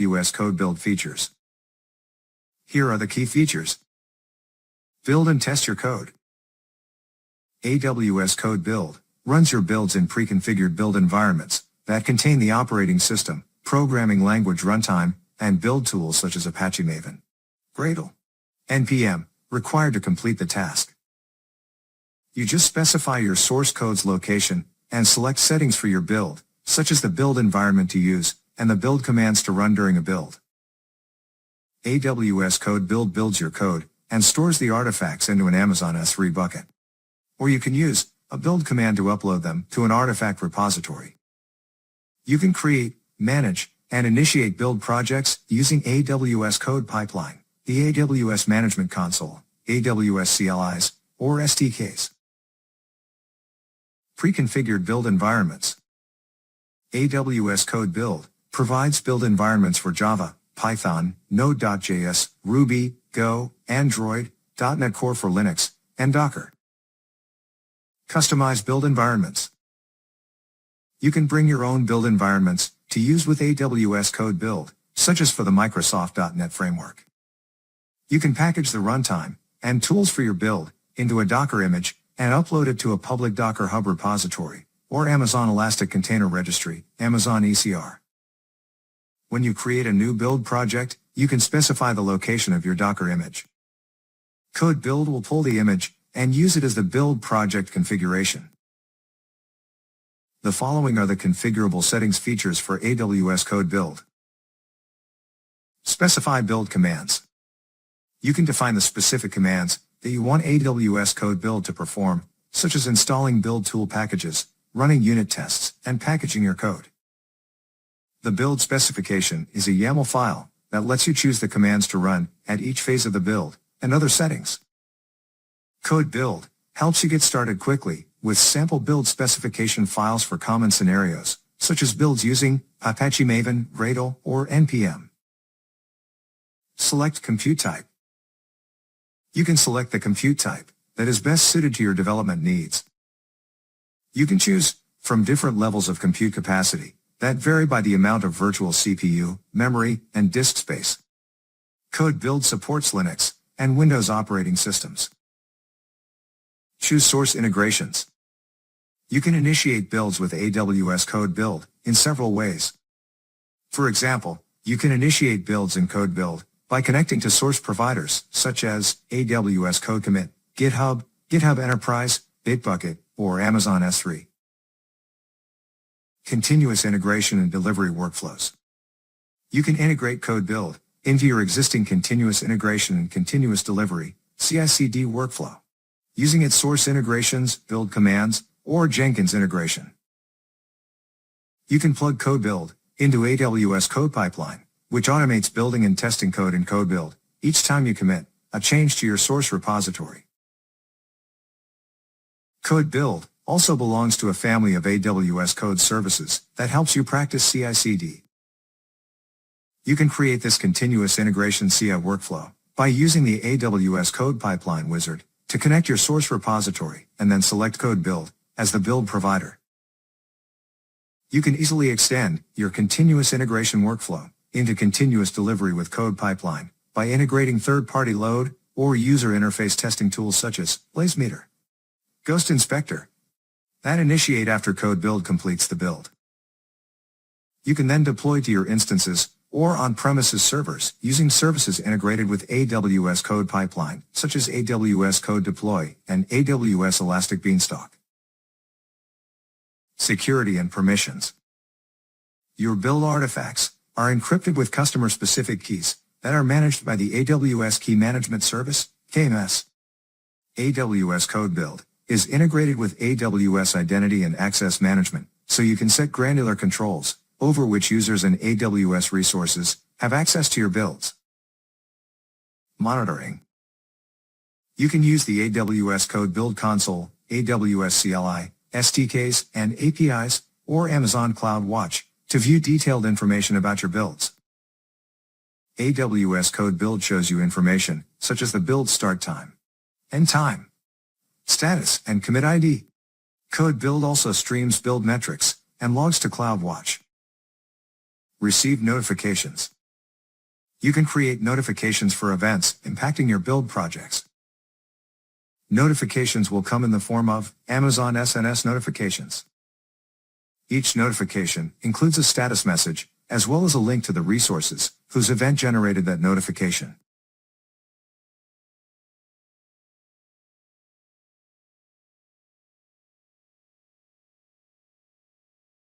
AWS CodeBuild features. Here are the key features. Build and test your code. AWS CodeBuild runs your builds in pre-configured build environments that contain the operating system, programming language runtime, and build tools such as Apache Maven. Gradle. NPM, required to complete the task. You just specify your source code's location and select settings for your build, such as the build environment to use and the build commands to run during a build. AWS CodeBuild builds your code and stores the artifacts into an Amazon S3 bucket. Or you can use a build command to upload them to an artifact repository. You can create, manage, and initiate build projects using AWS Code Pipeline, the AWS Management Console, AWS CLIs, or SDKs. Pre-configured build environments. AWS CodeBuild provides build environments for Java, Python, Node.js, Ruby, Go, Android, .NET Core for Linux, and Docker. Customize build environments. You can bring your own build environments to use with AWS CodeBuild, such as for the Microsoft .NET framework. You can package the runtime and tools for your build into a Docker image and upload it to a public Docker Hub repository, or Amazon Elastic Container Registry, Amazon ECR. When you create a new build project, you can specify the location of your Docker image. CodeBuild will pull the image and use it as the build project configuration. The following are the configurable settings features for AWS CodeBuild. Specify build commands. You can define the specific commands that you want AWS CodeBuild to perform, such as installing build tool packages, running unit tests, and packaging your code. The build specification is a YAML file that lets you choose the commands to run at each phase of the build, and other settings. CodeBuild helps you get started quickly with sample build specification files for common scenarios, such as builds using Apache Maven, Gradle, or NPM. Select compute type. You can select the compute type that is best suited to your development needs. You can choose from different levels of compute capacity that vary by the amount of virtual CPU, memory, and disk space. CodeBuild supports Linux and Windows operating systems. Choose source integrations. You can initiate builds with AWS CodeBuild in several ways. For example, you can initiate builds in CodeBuild by connecting to source providers such as AWS CodeCommit, GitHub, GitHub Enterprise, Bitbucket, or Amazon S3. Continuous integration and delivery workflows. You can integrate CodeBuild into your existing continuous integration and continuous delivery (CI/CD) workflow, using its source integrations, build commands, or Jenkins integration. You can plug CodeBuild into AWS Code Pipeline, which automates building and testing code in CodeBuild each time you commit a change to your source repository. CodeBuild also belongs to a family of AWS code services that helps you practice CI/CD. You can create this continuous integration CI workflow by using the AWS Code Pipeline wizard to connect your source repository and then select CodeBuild as the build provider. You can easily extend your continuous integration workflow into continuous delivery with Code Pipeline by integrating third-party load or user interface testing tools such as BlazeMeter, Ghost Inspector, that initiate after CodeBuild completes the build. You can then deploy to your instances or on-premises servers using services integrated with AWS Code Pipeline, such as AWS Code Deploy and AWS Elastic Beanstalk. Security and permissions. Your build artifacts are encrypted with customer-specific keys that are managed by the AWS Key Management Service, KMS. AWS CodeBuild is integrated with AWS Identity and Access Management, so you can set granular controls over which users and AWS resources have access to your builds. Monitoring. You can use the AWS CodeBuild Console, AWS CLI, SDKs, and APIs, or Amazon CloudWatch to view detailed information about your builds. AWS CodeBuild shows you information such as the build start time, end time, status, and commit ID. CodeBuild also streams build metrics and logs to CloudWatch. Receive notifications. You can create notifications for events impacting your build projects. Notifications will come in the form of Amazon SNS notifications. Each notification includes a status message, as well as a link to the resources whose event generated that notification.